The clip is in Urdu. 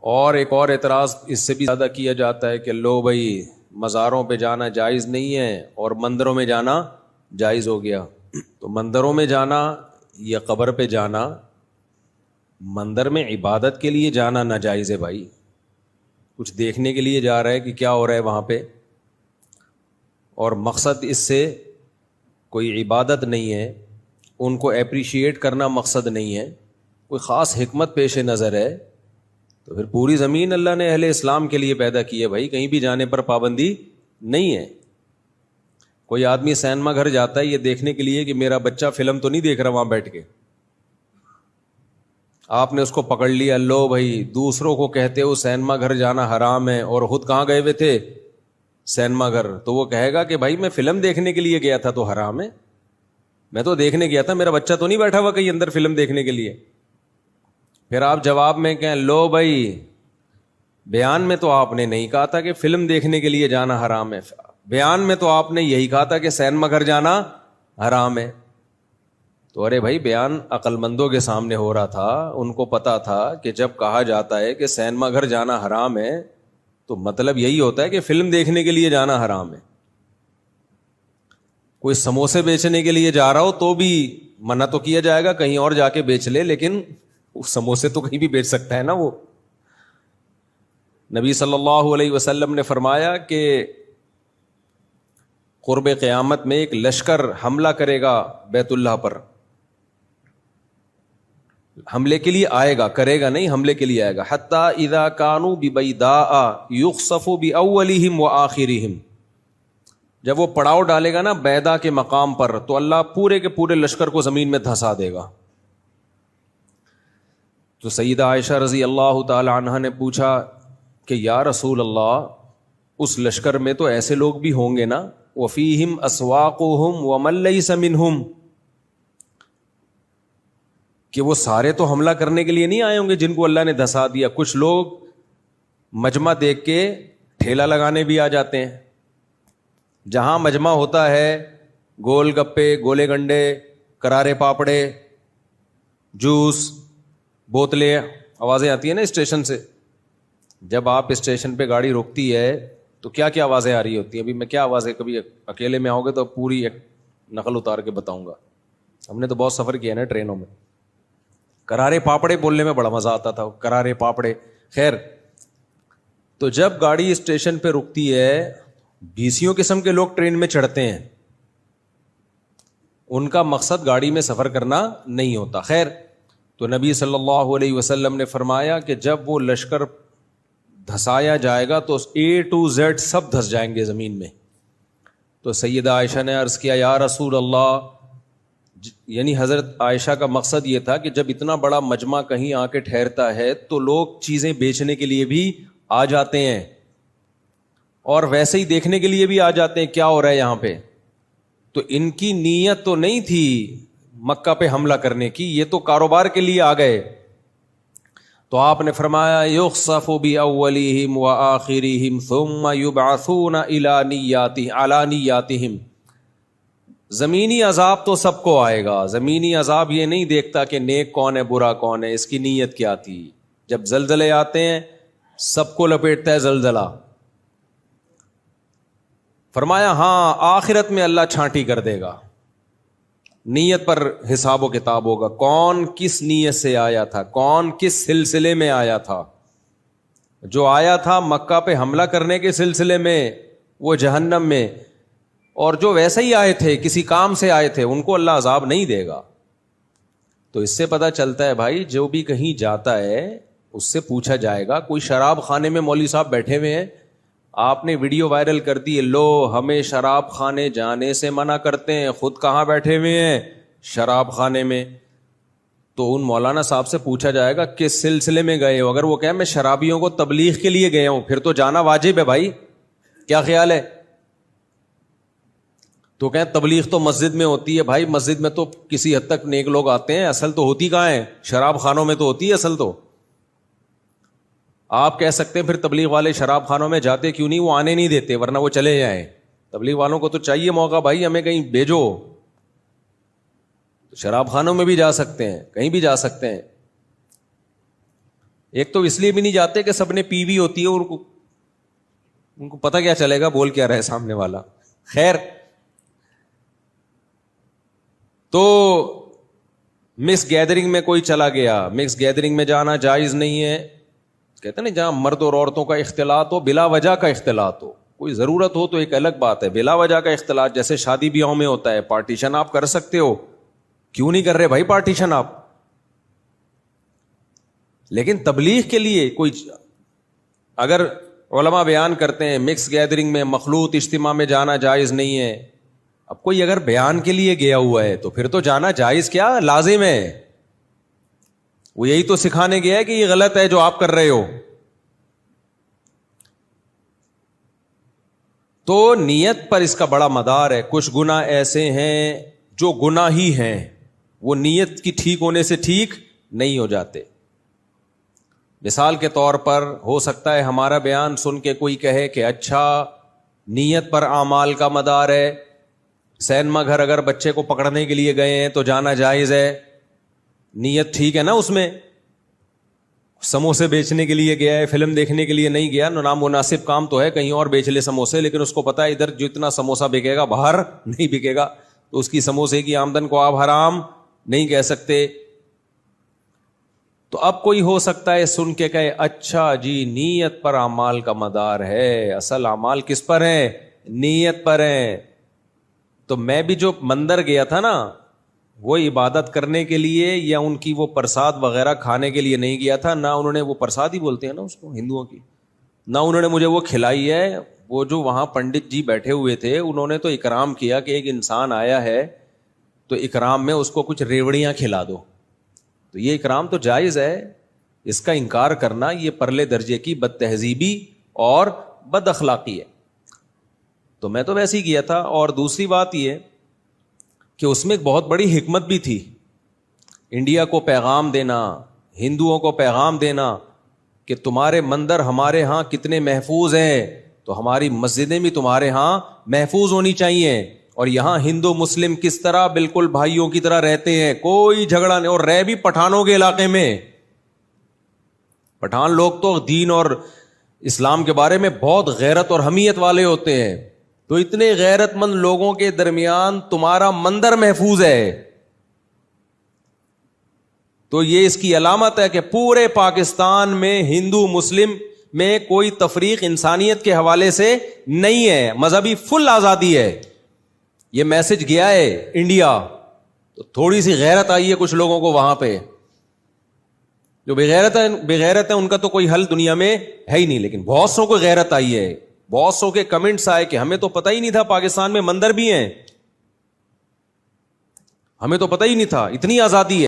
اور ایک اور اعتراض اس سے بھی زیادہ کیا جاتا ہے کہ لو بھائی مزاروں پہ جانا جائز نہیں ہے اور مندروں میں جانا جائز ہو گیا. تو مندروں میں جانا یا قبر پہ جانا، مندر میں عبادت کے لیے جانا ناجائز ہے بھائی. کچھ دیکھنے کے لیے جا رہا ہے کہ کیا ہو رہا ہے وہاں پہ، اور مقصد اس سے کوئی عبادت نہیں ہے، ان کو اپریشیٹ کرنا مقصد نہیں ہے، کوئی خاص حکمت پیش نظر ہے، تو پھر پوری زمین اللہ نے اہل اسلام کے لیے پیدا کی ہے بھائی، کہیں بھی جانے پر پابندی نہیں ہے. کوئی آدمی سینما گھر جاتا ہے یہ دیکھنے کے لیے کہ میرا بچہ فلم تو نہیں دیکھ رہا وہاں بیٹھ کے، آپ نے اس کو پکڑ لیا، لو بھائی دوسروں کو کہتے ہو سینما گھر جانا حرام ہے اور خود کہاں گئے ہوئے تھے؟ سینما گھر. تو وہ کہے گا کہ بھائی میں فلم دیکھنے کے لیے گیا تھا تو حرام ہے، میں تو دیکھنے گیا تھا، میرا بچہ تو نہیں بیٹھا ہوا کہیں اندر فلم دیکھنے کے لیے. پھر آپ جواب میں کہیں لو بھائی بیان میں تو آپ نے نہیں کہا تھا کہ فلم دیکھنے کے لیے جانا حرام ہے، بیان میں تو آپ نے یہی کہا تھا کہ سینما گھر جانا حرام ہے. تو ارے بھائی بیان عقل مندوں کے سامنے ہو رہا تھا، ان کو پتا تھا کہ جب کہا جاتا ہے کہ سینما گھر جانا حرام ہے تو مطلب یہی ہوتا ہے کہ فلم دیکھنے کے لیے جانا حرام ہے. کوئی سموسے بیچنے کے لیے جا رہا ہو تو بھی منع تو کیا جائے گا کہیں اور جا کے بیچ لے، لیکن سموسے تو کہیں بھی بیچ سکتا ہے نا وہ. نبی صلی اللہ علیہ وسلم نے فرمایا کہ قرب قیامت میں ایک لشکر حملہ کرے گا بیت اللہ پر، حملے کے لیے آئے گا، کرے گا نہیں، حملے کے لیے آئے گا. حتی اذا کانوا ببیداء یخسف باولہم وآخرہم، جب وہ پڑاؤ ڈالے گا نا بیدا کے مقام پر تو اللہ پورے کے پورے لشکر کو زمین میں دھسا دے گا. تو سیدہ عائشہ رضی اللہ تعالی عنہا نے پوچھا کہ یا رسول اللہ اس لشکر میں تو ایسے لوگ بھی ہوں گے نا، وفیہم اسواقہم ومن لیس منہم، کہ وہ سارے تو حملہ کرنے کے لیے نہیں آئے ہوں گے جن کو اللہ نے دھسا دیا، کچھ لوگ مجمع دیکھ کے ٹھیلا لگانے بھی آ جاتے ہیں. جہاں مجمع ہوتا ہے گول گپے، گولے گنڈے، کرارے پاپڑے، جوس، بوتلیں، آوازیں آتی ہیں نا اسٹیشن سے. جب آپ اسٹیشن پہ گاڑی روکتی ہے تو کیا کیا آوازیں آ رہی ہوتی ہیں؟ ابھی میں کیا آوازیں، کبھی اکیلے میں آؤ گے تو پوری ایک نقل اتار کے بتاؤں گا، ہم نے تو بہت سفر کیا نا ٹرینوں میں. کرارے پاپڑے بولنے میں بڑا مزہ آتا تھا، کرارے پاپڑے. خیر، تو جب گاڑی اسٹیشن پہ رکتی ہے، بیسیوں قسم کے لوگ ٹرین میں چڑھتے ہیں، ان کا مقصد گاڑی میں سفر کرنا نہیں ہوتا. خیر، تو نبی صلی اللہ علیہ وسلم نے فرمایا کہ جب وہ لشکر دھسایا جائے گا تو A to Z سب دھس جائیں گے زمین میں. تو سیدہ عائشہ نے عرض کیا یا رسول اللہ، یعنی حضرت عائشہ کا مقصد یہ تھا کہ جب اتنا بڑا مجمع کہیں آ کے ٹھہرتا ہے تو لوگ چیزیں بیچنے کے لیے بھی آ جاتے ہیں اور ویسے ہی دیکھنے کے لیے بھی آ جاتے ہیں کیا ہو رہا ہے یہاں پہ. تو ان کی نیت تو نہیں تھی مکہ پہ حملہ کرنے کی، یہ تو کاروبار کے لیے آ گئے. تو آپ نے فرمایا یخسف باولہم وآخرہم ثم یبعثون علی نیاتہم، زمینی عذاب تو سب کو آئے گا. زمینی عذاب یہ نہیں دیکھتا کہ نیک کون ہے برا کون ہے، اس کی نیت کیا تھی. جب زلزلے آتے ہیں سب کو لپیٹتا ہے زلزلہ. فرمایا ہاں آخرت میں اللہ چھانٹی کر دے گا، نیت پر حساب و کتاب ہوگا، کون کس نیت سے آیا تھا، کون کس سلسلے میں آیا تھا. جو آیا تھا مکہ پہ حملہ کرنے کے سلسلے میں وہ جہنم میں، اور جو ویسے ہی آئے تھے کسی کام سے آئے تھے ان کو اللہ عذاب نہیں دے گا. تو اس سے پتہ چلتا ہے بھائی جو بھی کہیں جاتا ہے اس سے پوچھا جائے گا. کوئی شراب خانے میں مولوی صاحب بیٹھے ہوئے ہیں، آپ نے ویڈیو وائرل کر دی، لو ہمیں شراب خانے جانے سے منع کرتے ہیں، خود کہاں بیٹھے ہوئے ہیں؟ شراب خانے میں. تو ان مولانا صاحب سے پوچھا جائے گا کس سلسلے میں گئے ہو. اگر وہ کہیں میں شرابیوں کو تبلیغ کے لیے گیا ہوں پھر تو جانا واجب ہے بھائی، کیا خیال ہے؟ تو کہیں تبلیغ تو مسجد میں ہوتی ہے. بھائی مسجد میں تو کسی حد تک نیک لوگ آتے ہیں، اصل تو ہوتی کہاں ہے؟ شراب خانوں میں تو ہوتی ہے اصل. تو آپ کہہ سکتے ہیں پھر تبلیغ والے شراب خانوں میں جاتے کیوں نہیں؟ وہ آنے نہیں دیتے ورنہ وہ چلے جائیں. تبلیغ والوں کو تو چاہیے موقع، بھائی ہمیں کہیں بھیجو. شراب خانوں میں بھی جا سکتے ہیں، کہیں بھی جا سکتے ہیں. ایک تو اس لیے بھی نہیں جاتے کہ سب نے پی وی ہوتی ہے، ان کو پتہ کیا چلے گا بول کیا رہے سامنے والا. خیر، تو مکس گیدرنگ میں کوئی چلا گیا، مکس گیدرنگ میں جانا جائز نہیں ہے. کہتے ہیں نا جہاں مرد اور عورتوں کا اختلاط ہو، بلا وجہ کا اختلاط ہو، کوئی ضرورت ہو تو ایک الگ بات ہے. بلا وجہ کا اختلاط جیسے شادی بیاہوں میں ہوتا ہے، پارٹیشن آپ کر سکتے ہو، کیوں نہیں کر رہے بھائی پارٹیشن آپ؟ لیکن تبلیغ کے لیے کوئی، اگر علماء بیان کرتے ہیں مکس گیدرنگ میں مخلوط اجتماع میں جانا جائز نہیں ہے، اب کوئی اگر بیان کے لیے گیا ہوا ہے تو پھر تو جانا جائز کیا لازم ہے. وہ یہی تو سکھانے گیا ہے کہ یہ غلط ہے جو آپ کر رہے ہو. تو نیت پر اس کا بڑا مدار ہے. کچھ گناہ ایسے ہیں جو گناہ ہی ہیں، وہ نیت کی ٹھیک ہونے سے ٹھیک نہیں ہو جاتے. مثال کے طور پر ہو سکتا ہے ہمارا بیان سن کے کوئی کہے کہ اچھا نیت پر اعمال کا مدار ہے، سینما گھر اگر بچے کو پکڑنے کے لیے گئے ہیں تو جانا جائز ہے، نیت ٹھیک ہے نا اس میں. سموسے بیچنے کے لیے گیا ہے، فلم دیکھنے کے لیے نہیں گیا، نامناسب کام تو ہے، کہیں اور بیچ لے سموسے، لیکن اس کو پتا ہے ادھر جتنا سموسا بکے گا باہر نہیں بکے گا، تو اس کی سموسے کی آمدن کو آپ حرام نہیں کہہ سکتے. تو اب کوئی ہو سکتا ہے سن کے کہے اچھا جی نیت پر اعمال کا مدار ہے، اصل اعمال کس پر ہیں؟ نیت پر ہیں. تو میں بھی جو مندر گیا تھا نا، وہ عبادت کرنے کے لیے یا ان کی وہ پرساد وغیرہ کھانے کے لیے نہیں گیا تھا. نہ انہوں نے وہ پرساد ہی بولتے ہیں نا اس کو ہندوؤں کی، نہ انہوں نے مجھے وہ کھلائی ہے. وہ جو وہاں پنڈت جی بیٹھے ہوئے تھے انہوں نے تو اکرام کیا کہ ایک انسان آیا ہے تو اکرام میں اس کو کچھ ریوڑیاں کھلا دو. تو یہ اکرام تو جائز ہے، اس کا انکار کرنا یہ پرلے درجے کی بد تہذیبی اور بد اخلاقی ہے. تو میں تو ویسے ہی کیا تھا. اور دوسری بات یہ کہ اس میں ایک بہت بڑی حکمت بھی تھی، انڈیا کو پیغام دینا، ہندوؤں کو پیغام دینا کہ تمہارے مندر ہمارے ہاں کتنے محفوظ ہیں، تو ہماری مسجدیں بھی تمہارے ہاں محفوظ ہونی چاہیے. اور یہاں ہندو مسلم کس طرح بالکل بھائیوں کی طرح رہتے ہیں، کوئی جھگڑا نہیں. اور رہ بھی پٹھانوں کے علاقے میں، پٹھان لوگ تو دین اور اسلام کے بارے میں بہت غیرت اور حمیت والے ہوتے ہیں. تو اتنے غیرت مند لوگوں کے درمیان تمہارا مندر محفوظ ہے، تو یہ اس کی علامت ہے کہ پورے پاکستان میں ہندو مسلم میں کوئی تفریق انسانیت کے حوالے سے نہیں ہے، مذہبی فل آزادی ہے. یہ میسج گیا ہے انڈیا، تو تھوڑی سی غیرت آئی ہے کچھ لوگوں کو وہاں پہ. جو بغیرت ہے ان کا تو کوئی حل دنیا میں ہے ہی نہیں، لیکن بہت سو کو غیرت آئی ہے. بہت سو کے کمنٹس آئے کہ ہمیں تو پتہ ہی نہیں تھا پاکستان میں مندر بھی ہیں، ہمیں تو پتہ ہی نہیں تھا، اتنی آزادی ہے.